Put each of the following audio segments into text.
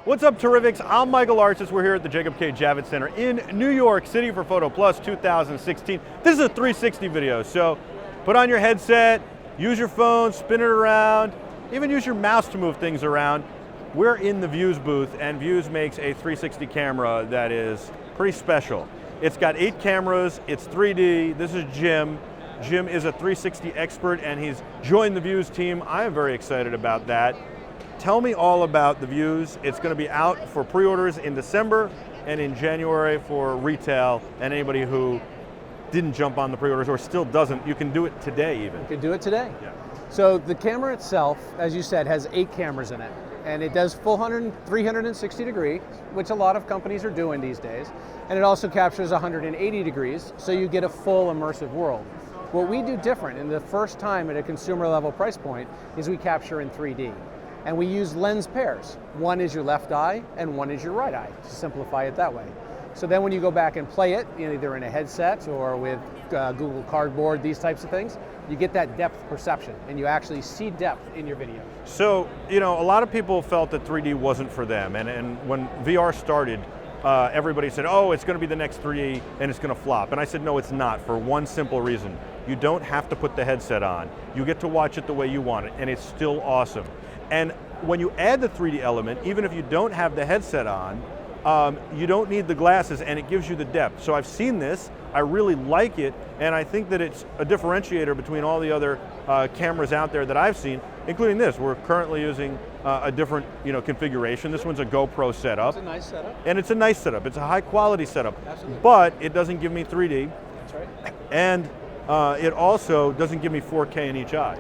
What's up, Terrifics? I'm Michael Artsis. We're here at the Jacob K. Javits Center in New York City for PhotoPlus 2016. This is a 360 video, so put on your headset, use your phone, spin it around, even use your mouse to move things around. We're in the Vuze booth, and Vuze makes a 360 camera that is pretty special. It's got 8 cameras, it's 3D. This is Jim. Jim is a 360 expert, and he's joined the Vuze team. I am very excited about that. Tell me all about the Vuze. It's going to be out for pre-orders in December and in January for retail, and anybody who didn't jump on the pre-orders or still doesn't, you can do it today even. You can do it today. Yeah. So the camera itself, as you said, has 8 cameras in it, and it does full 360 degrees, which a lot of companies are doing these days, and it also captures 180 degrees, so you get a full immersive world. What we do different, and the first time at a consumer level price point, is we capture in 3D. And we use lens pairs. One is your left eye and one is your right eye, to simplify it that way. So then when you go back and play it, either in a headset or with Google Cardboard, these types of things, you get that depth perception and you actually see depth in your video. So, a lot of people felt that 3D wasn't for them, and when VR started, everybody said, oh, it's going to be the next 3D and it's going to flop. And I said, no, it's not, for one simple reason. You don't have to put the headset on. You get to watch it the way you want it, and it's still awesome. And when you add the 3D element, even if you don't have the headset on, you don't need the glasses, and it gives you the depth. So I've seen this, I really like it, and I think that it's a differentiator between all the other cameras out there that I've seen, including this. We're currently using a different configuration. This one's a GoPro setup. It's a nice setup. And it's a nice setup. It's a high quality setup. Absolutely. But it doesn't give me 3D. That's right. And it also doesn't give me 4K in each eye.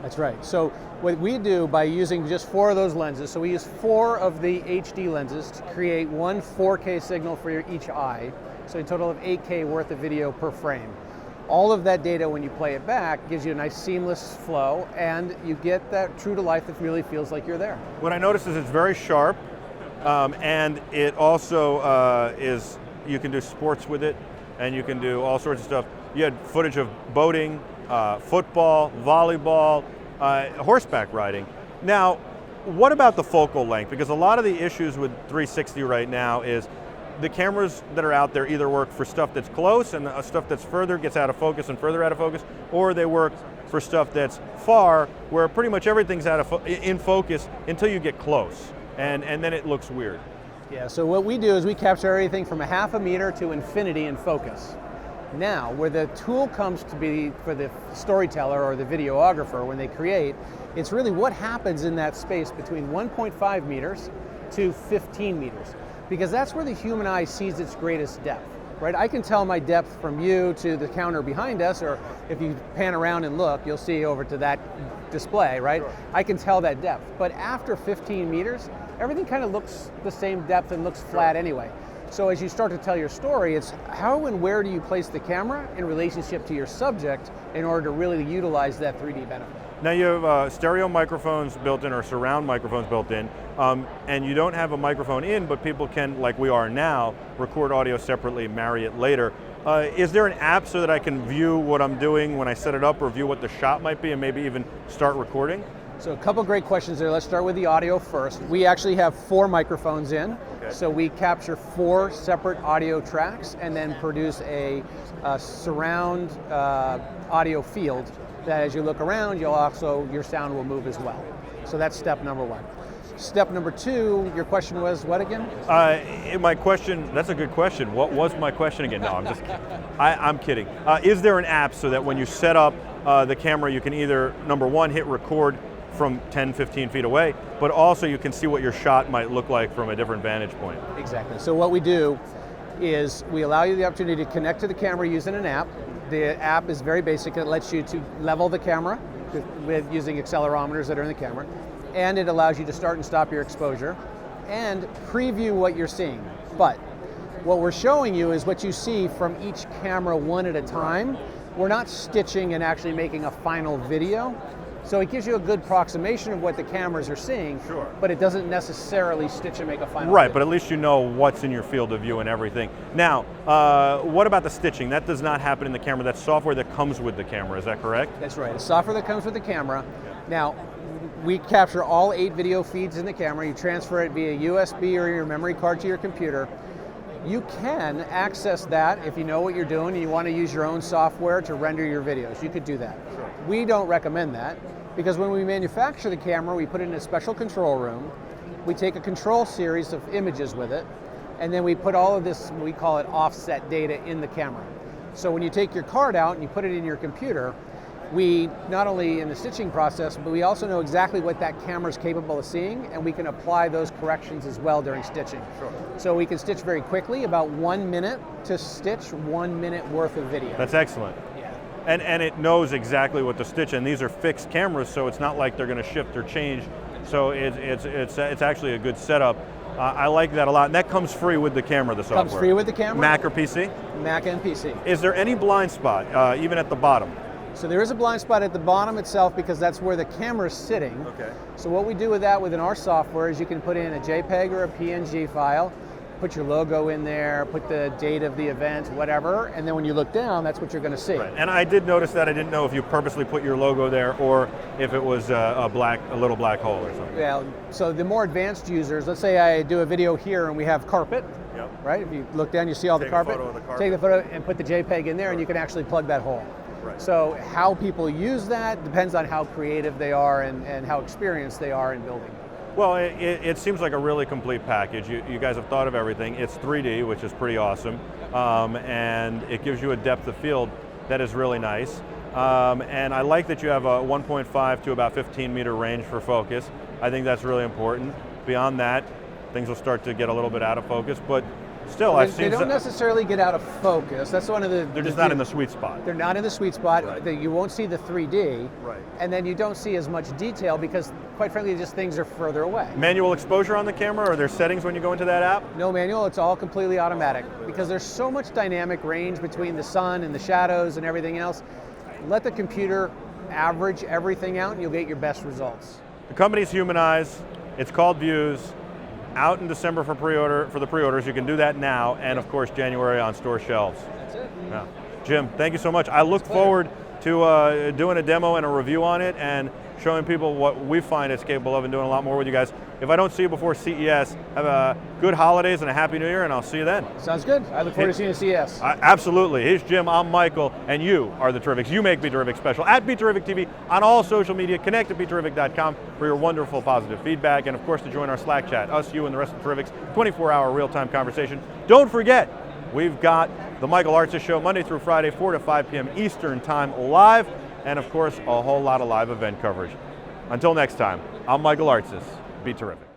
That's right. So what we do by using just 4 of those lenses, so we use 4 of the HD lenses to create one 4K signal for each eye, so a total of 8K worth of video per frame. All of that data, when you play it back, gives you a nice seamless flow, and you get that true to life that really feels like you're there. What I noticed is it's very sharp, and it also you can do sports with it, and you can do all sorts of stuff. You had footage of boating, football, volleyball, horseback riding. Now, what about the focal length? Because a lot of the issues with 360 right now is the cameras that are out there either work for stuff that's close and stuff that's further gets out of focus and further out of focus, or they work for stuff that's far, where pretty much everything's in focus until you get close, and then it looks weird. Yeah, so what we do is we capture everything from 1/2 meter to infinity in focus. Now, where the tool comes to be for the storyteller or the videographer when they create, it's really what happens in that space between 1.5 meters to 15 meters. Because that's where the human eye sees its greatest depth, right? I can tell my depth from you to the counter behind us, or if you pan around and look, you'll see over to that display, right? Sure. I can tell that depth. But after 15 meters, everything kind of looks the same depth and looks flat anyway. So as you start to tell your story, it's how and where do you place the camera in relationship to your subject in order to really utilize that 3D benefit. Now you have stereo microphones built in, or surround microphones built in, and you don't have a microphone in, but people can, like we are now, record audio separately, marry it later. Is there an app so that I can view what I'm doing when I set it up, or view what the shot might be, and maybe even start recording? So a couple great questions there. Let's start with the audio first. We actually have 4 microphones in, okay. So we capture 4 separate audio tracks and then produce a surround audio field that as you look around, your sound will move as well. So that's step number 1. Step number 2, your question was what again? My question, that's a good question. What was my question again? No, I'm kidding. Is there an app so that when you set up the camera, you can either, number 1, hit record from 10, 15 feet away, but also you can see what your shot might look like from a different vantage point? Exactly. So what we do is we allow you the opportunity to connect to the camera using an app. The app is very basic. It lets you to level the camera with using accelerometers that are in the camera, and it allows you to start and stop your exposure and preview what you're seeing. But what we're showing you is what you see from each camera one at a time. We're not stitching and actually making a final video. So it gives you a good approximation of what the cameras are seeing, sure, but it doesn't necessarily stitch and make a final right, video. But at least you know what's in your field of view and everything. Now, what about the stitching? That does not happen in the camera. That's software that comes with the camera, is that correct? That's right, it's software that comes with the camera. Now, we capture all 8 video feeds in the camera. You transfer it via USB or your memory card to your computer. You can access that if you know what you're doing and you want to use your own software to render your videos. You could do that. Sure. We don't recommend that because when we manufacture the camera, we put it in a special control room. We take a control series of images with it, and then we put all of this, we call it offset data, in the camera. So when you take your card out and you put it in your computer, we not only in the stitching process, but we also know exactly what that camera is capable of seeing, and we can apply those corrections as well during stitching. Sure. So we can stitch very quickly, about 1 minute to stitch 1 minute worth of video. That's excellent. Yeah. And it knows exactly what to stitch, and these are fixed cameras, so it's not like they're going to shift or change. So it's actually a good setup. I like that a lot, and that comes free with the camera, the software. Comes free with the camera. Mac or PC? Mac and PC. Is there any blind spot, even at the bottom? So there is a blind spot at the bottom itself because that's where the camera is sitting. Okay. So what we do with that within our software is you can put in a JPEG or a PNG file, put your logo in there, put the date of the event, whatever, and then when you look down, that's what you're going to see. Right. And I did notice that. I didn't know if you purposely put your logo there or if it was a little black hole or something. Yeah. So the more advanced users, let's say I do a video here and we have carpet. Yep. Right. If you look down, you see all the carpet. Take a photo of the carpet. Take the photo and put the JPEG in there, and you can actually plug that hole. Right. So how people use that depends on how creative they are and how experienced they are in building. Well, it seems like a really complete package. You guys have thought of everything. It's 3D, which is pretty awesome, and it gives you a depth of field that is really nice. And I like that you have a 1.5 to about 15 meter range for focus. I think that's really important. Beyond that, things will start to get a little bit out of focus, but still, They don't necessarily get out of focus. That's one of the... They're just not in the sweet spot. They're not in the sweet spot. Right. You won't see the 3D. Right. And then you don't see as much detail because, quite frankly, just things are further away. Manual exposure on the camera? Are there settings when you go into that app? No manual, it's all completely automatic because there's so much dynamic range between the sun and the shadows and everything else. Let the computer average everything out and you'll get your best results. The company's HumanEyes. It's called Vuze. Out in December for the pre-orders. You can do that now, and of course January on store shelves. That's it. Yeah. Jim, thank you so much. I look forward to doing a demo and a review on it and showing people what we find it's capable of and doing a lot more with you guys. If I don't see you before CES, have a good holidays and a happy new year, and I'll see you then. Sounds good. I look forward to seeing you at CES. Absolutely. He's Jim, I'm Michael, and you are the Terrifics. You make BeTerrific special at BeTerrific TV on all social media. Connect at BeTerrific.com for your wonderful positive feedback, and of course to join our Slack chat, us, you, and the rest of the Terrifics, 24-hour real-time conversation. Don't forget, we've got the Michael Artsis Show Monday through Friday, 4 to 5 p.m. Eastern Time live, and of course a whole lot of live event coverage. Until next time, I'm Michael Artsis. Be terrific.